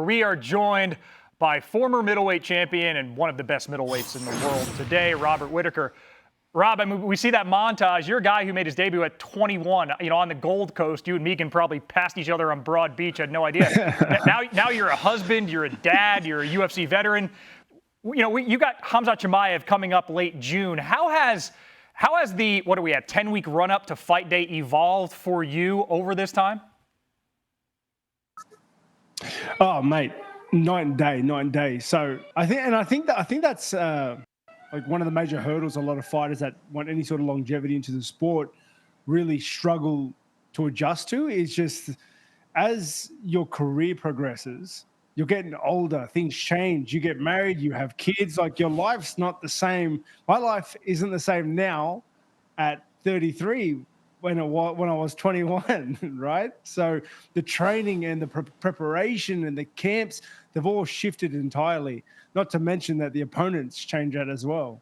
we are joined by former middleweight champion and one of the best middleweights in the world today, Robert Whittaker. Rob, I mean, we see that montage. You're a guy who made his debut at 21, on the Gold Coast. You and Megan probably passed each other on Broad Beach. I had no idea. now you're a husband, you're a dad, you're a UFC veteran. You got Khamzat Chimaev coming up late June. How has the, 10-week run-up to fight day evolved for you over this time? Oh, mate, night and day. So I think that's like one of the major hurdles a lot of fighters that want any sort of longevity into the sport really struggle to adjust to is just as your career progresses, you're getting older, things change, you get married, you have kids, like your life's not the same. My life isn't the same now at 33 when I was 21, right? So the training and the preparation and the camps, they've all shifted entirely. Not to mention that the opponents change that as well.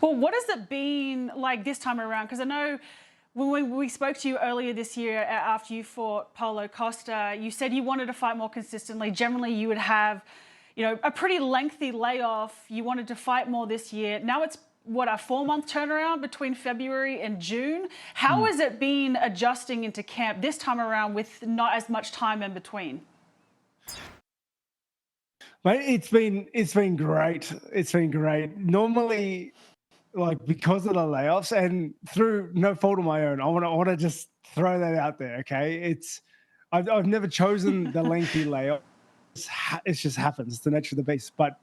Well, what has it been like this time around? Because I know when we spoke to you earlier this year after you fought Paulo Costa, you said you wanted to fight more consistently. Generally, you would have, a pretty lengthy layoff. You wanted to fight more this year. Now it's a 4-month turnaround between February and June. How has it been adjusting into camp this time around with not as much time in between? Mate, it's been great. It's been great. Normally, like because of the layoffs and through no fault of my own, I want to just throw that out there. Okay, I've never chosen the lengthy layoff. It just happens. It's the nature of the beast. But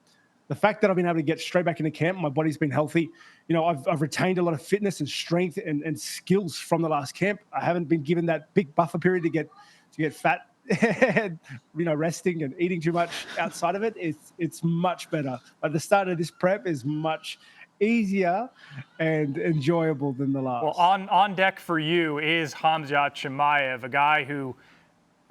the fact that I've been able to get straight back into camp, my body's been healthy. I've retained a lot of fitness and strength and skills from the last camp. I haven't been given that big buffer period to get fat. Resting and eating too much outside of it, it's much better. But the start of this prep is much easier and enjoyable than the last. Well, on deck for you is Khamzat Chimaev, a guy who,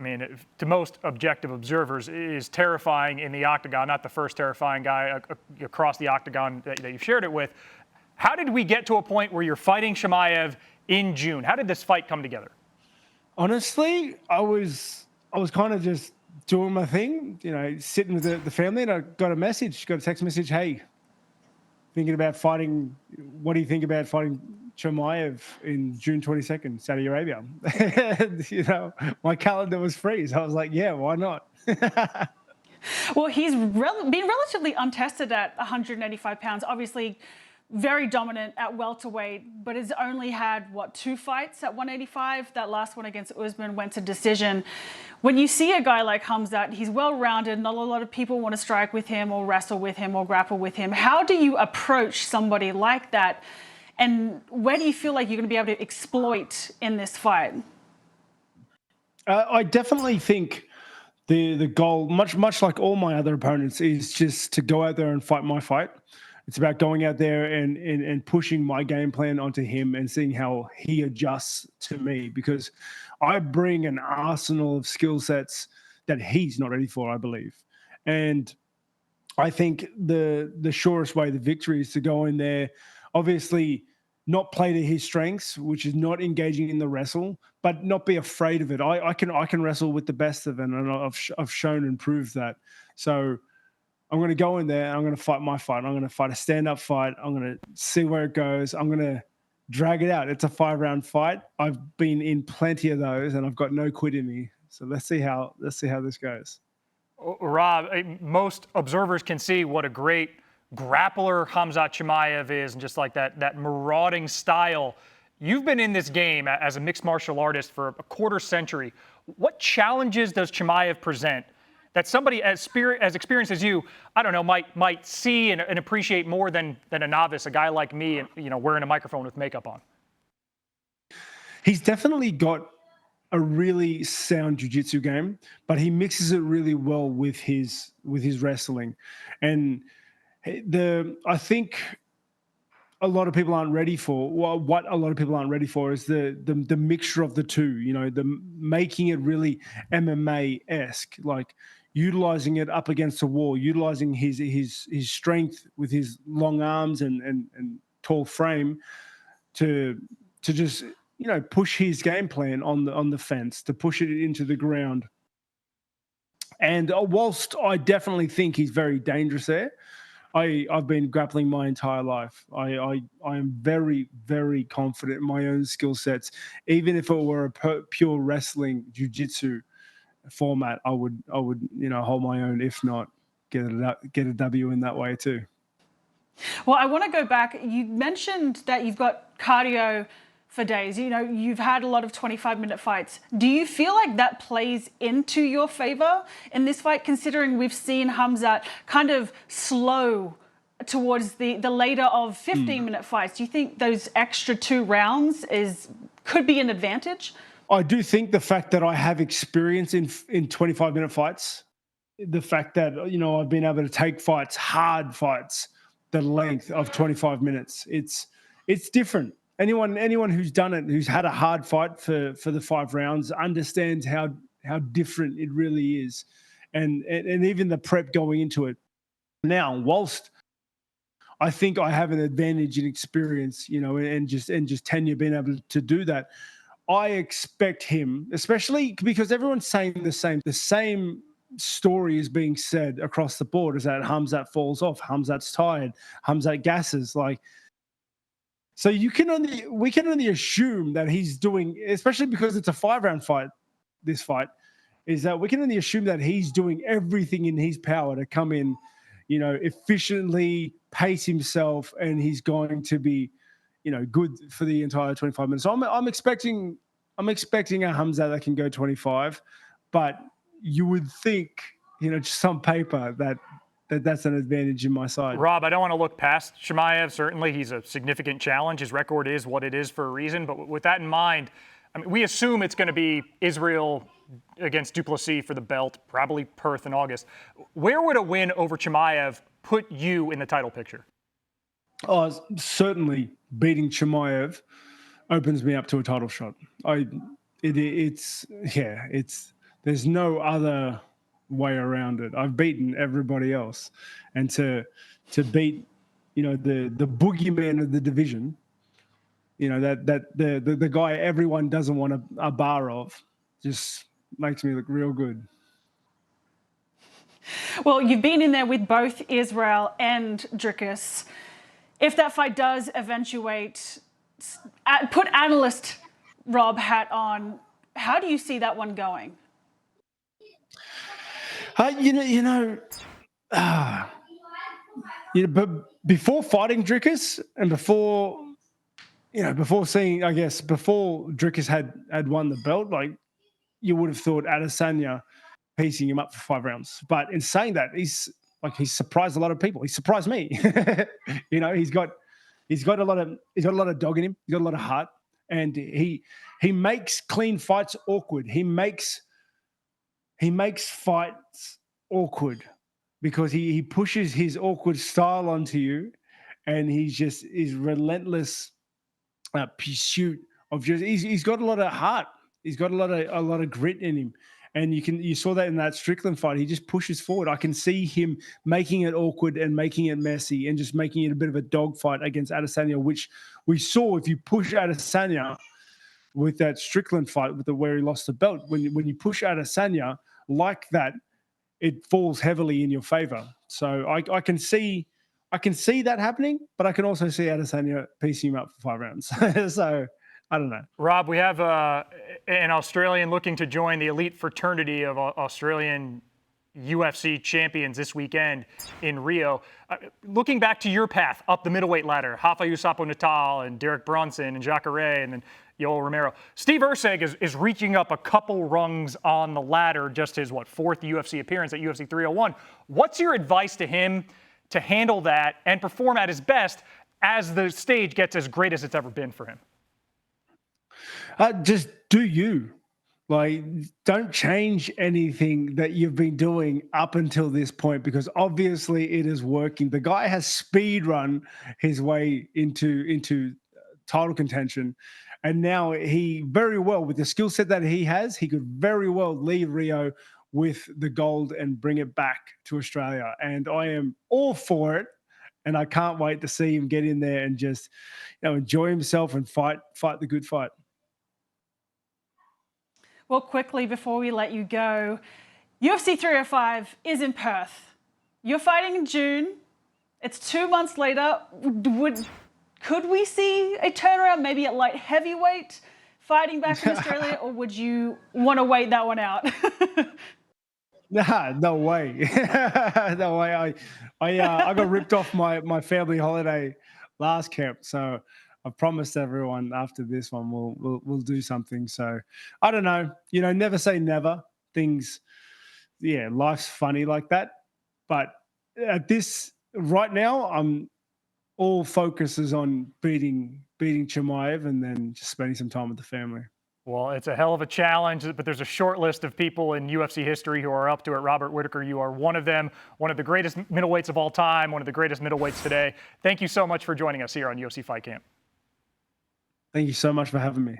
to most objective observers, is terrifying in the octagon. Not the first terrifying guy across the octagon that you've shared it with. How did we get to a point where you're fighting Chimaev in June? How did this fight come together? Honestly, I was kind of just doing my thing, sitting with the family, and I got a text message, hey, thinking about fighting, what do you think about fighting Chimaev in June 22nd, Saudi Arabia? And, my calendar was free, so I was like, yeah, why not? Well, he's been relatively untested at 185 pounds, obviously very dominant at welterweight, but has only had, 2 fights at 185? That last one against Usman went to decision. When you see a guy like Khamzat, he's well-rounded. Not a lot of people want to strike with him or wrestle with him or grapple with him. How do you approach somebody like that? And where do you feel like you're going to be able to exploit in this fight? I definitely think the goal, much like all my other opponents, is just to go out there and fight my fight. It's about going out there and pushing my game plan onto him and seeing how he adjusts to me, because I bring an arsenal of skill sets that he's not ready for, I believe. And I think the surest way to victory is to go in there, obviously not play to his strengths, which is not engaging in the wrestle, but not be afraid of it. I can wrestle with the best of them, and I've shown and proved that. So I'm going to go in there and I'm going to fight my fight. I'm going to fight a stand-up fight. I'm going to see where it goes. I'm going to drag it out. It's a 5-round fight. I've been in plenty of those, and I've got no quit in me. So let's see how this goes. Rob, most observers can see what a great grappler Khamzat Chimaev is, and just like that marauding style. You've been in this game as a mixed martial artist for a quarter century. What challenges does Chimaev present that somebody as experienced as you, might see and appreciate more than a novice, a guy like me, wearing a microphone with makeup on? He's definitely got a really sound jiu-jitsu game, but he mixes it really well with his wrestling. And I think a lot of people aren't ready for, what a lot of people aren't ready for is the mixture of the two, the making it really MMA-esque, like utilizing it up against the wall, utilizing his strength with his long arms and tall frame to just push his game plan on the fence, to push it into the ground. And whilst I definitely think he's very dangerous there, I've been grappling my entire life. I am very, very confident in my own skill sets. Even if it were a pure wrestling jiu-jitsu format, I would hold my own. If not, get a W in that way too. Well, I want to go back. You mentioned that you've got cardio for days. You've had a lot of 25-minute fights. Do you feel like that plays into your favor in this fight, considering we've seen Khamzat kind of slow towards the later of 15-minute fights? Do you think those extra 2 rounds could be an advantage? I do think the fact that I have experience in 25-minute fights, the fact that I've been able to take fights, hard fights, the length of 25 minutes, it's different. Anyone who's done it, who's had a hard fight for the 5 rounds, understands how different it really is, and even the prep going into it. Now, whilst I think I have an advantage in experience, and just tenure being able to do that, I expect him, especially because everyone's saying the same story is being said across the board, is that Khamzat falls off, Khamzat's tired, Khamzat gasses, so we can only assume that he's doing, especially because it's a 5-round fight, this fight, is that we can only assume that he's doing everything in his power to come in, efficiently, pace himself, and he's going to be, good for the entire 25 minutes. So I'm expecting a Khamzat that can go 25, but you would think, just on paper that's an advantage in my side. Rob, I don't want to look past Chimaev. Certainly, he's a significant challenge. His record is what it is for a reason. But with that in mind, we assume it's going to be Israel against Duplessis for the belt, probably Perth in August. Where would a win over Chimaev put you in the title picture? Oh, certainly beating Chimaev opens me up to a title shot. There's no other way around it. I've beaten everybody else, and to beat the boogeyman of the division, that the guy everyone doesn't want a bar of, just makes me look real good. Well, you've been in there with both Israel and Dricus. If that fight does eventuate, put analyst Rob hat on, how do you see that one going? But before fighting Dricus and before Dricus had won the belt, you would have thought Adesanya piecing him up for 5 rounds. But in saying that, he's surprised a lot of people. He surprised me. He's got a lot of dog in him. He's got a lot of heart, and he makes clean fights awkward. He makes fights awkward because he pushes his awkward style onto you, and his relentless pursuit of he's got a lot of heart. He's got a lot of grit in him, and you saw that in that Strickland fight. He just pushes forward. I can see him making it awkward and making it messy and just making it a bit of a dogfight against Adesanya, which we saw if you push Adesanya with that Strickland fight where he lost the belt. When you push Adesanya like that, it falls heavily in your favor. So I can see that happening, but I can also see Adesanya piecing him up for 5 rounds. So I don't know. Rob, we have an Australian looking to join the elite fraternity of Australian UFC champions this weekend in Rio. Looking back to your path up the middleweight ladder, Rafa Yusapo Natal and Derek Brunson and Jacare and then Yoel Romero. Steve Erceg is reaching up a couple rungs on the ladder, just his, 4th UFC appearance at UFC 301. What's your advice to him to handle that and perform at his best as the stage gets as great as it's ever been for him? Just do you. Don't change anything that you've been doing up until this point, because obviously it is working. The guy has speed run his way into title contention. And now he very well, with the skill set that he has, he could very well leave Rio with the gold and bring it back to Australia. And I am all for it. And I can't wait to see him get in there and just enjoy himself and fight the good fight. Well, quickly before we let you go, UFC 305 is in Perth. You're fighting in June. It's 2 months later. Could we see a turnaround, maybe at light heavyweight, fighting back in Australia, or would you want to wait that one out? Nah, no way. No way. I got ripped off my family holiday last camp, so I promised everyone after this one we'll do something. So I don't know. Never say never. Things, life's funny like that. But at this right now, all focus is on beating Chimaev and then just spending some time with the family. Well, it's a hell of a challenge, but there's a short list of people in UFC history who are up to it. Robert Whittaker, you are one of them, one of the greatest middleweights of all time, one of the greatest middleweights today. Thank you so much for joining us here on UFC Fight Camp. Thank you so much for having me.